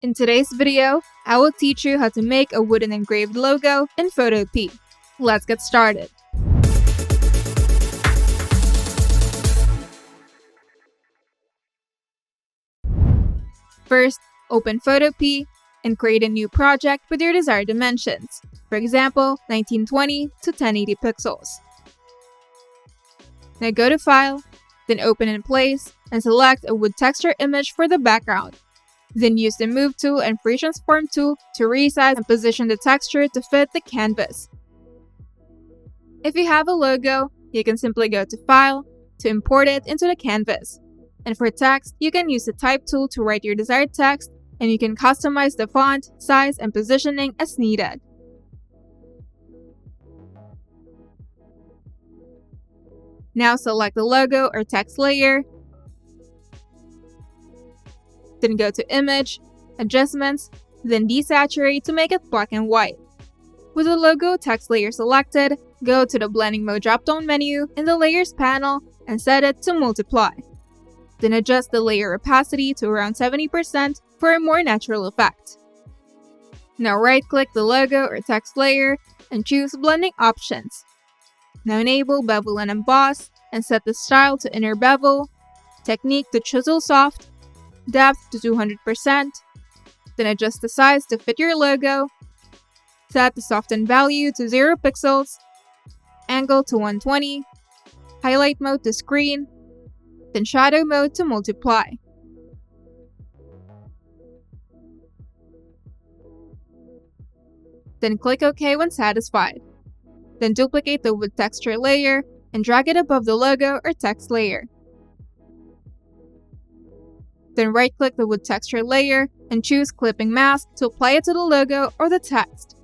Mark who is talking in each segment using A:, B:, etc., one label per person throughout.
A: In today's video, I will teach you how to make a wooden engraved logo in Photopea. Let's get started. First, open Photopea and create a new project with your desired dimensions. For example, 1920 to 1080 pixels. Now go to File, then Open in Place, and select a wood texture image for the background. Then use the Move tool and Free Transform tool to resize and position the texture to fit the canvas. If you have a logo, you can simply go to File to import it into the canvas. And for text, you can use the Type tool to write your desired text, and you can customize the font, size, and positioning as needed. Now select the logo or text layer. Then go to Image, Adjustments, then Desaturate to make it black and white. With the logo text layer selected, go to the Blending Mode drop-down menu in the Layers panel and set it to Multiply. Then adjust the layer opacity to around 70% for a more natural effect. Now right-click the logo or text layer and choose Blending Options. Now enable Bevel and Emboss and set the style to Inner Bevel, Technique to Chisel Soft, Depth to 200%, then adjust the size to fit your logo, set the Soften value to 0 pixels, Angle to 120, Highlight mode to Screen, then Shadow mode to Multiply. Then click OK when satisfied. Then duplicate the wood texture layer and drag it above the logo or text layer. Then right-click the wood texture layer and choose Clipping Mask to apply it to the logo or the text.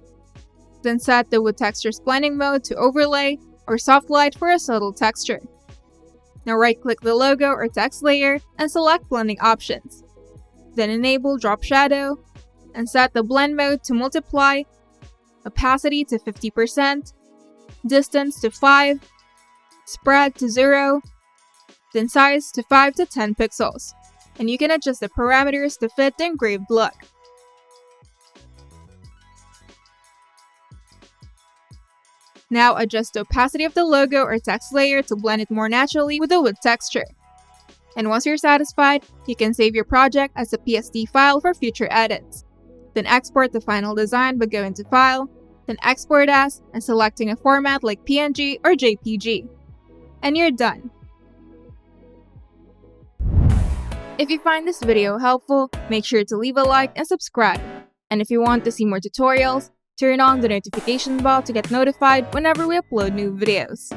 A: Then set the wood texture's blending mode to Overlay or Soft Light for a subtle texture. Now right-click the logo or text layer and select Blending Options. Then enable Drop Shadow and set the blend mode to Multiply, opacity to 50%, distance to 5, spread to 0, then size to 5 to 10 pixels. And you can adjust the parameters to fit the engraved look. Now adjust the opacity of the logo or text layer to blend it more naturally with the wood texture. And once you're satisfied, you can save your project as a PSD file for future edits. Then export the final design by going to File, then Export As, and selecting a format like PNG or JPG. And you're done. If you find this video helpful, make sure to leave a like and subscribe. And if you want to see more tutorials, turn on the notification bell to get notified whenever we upload new videos.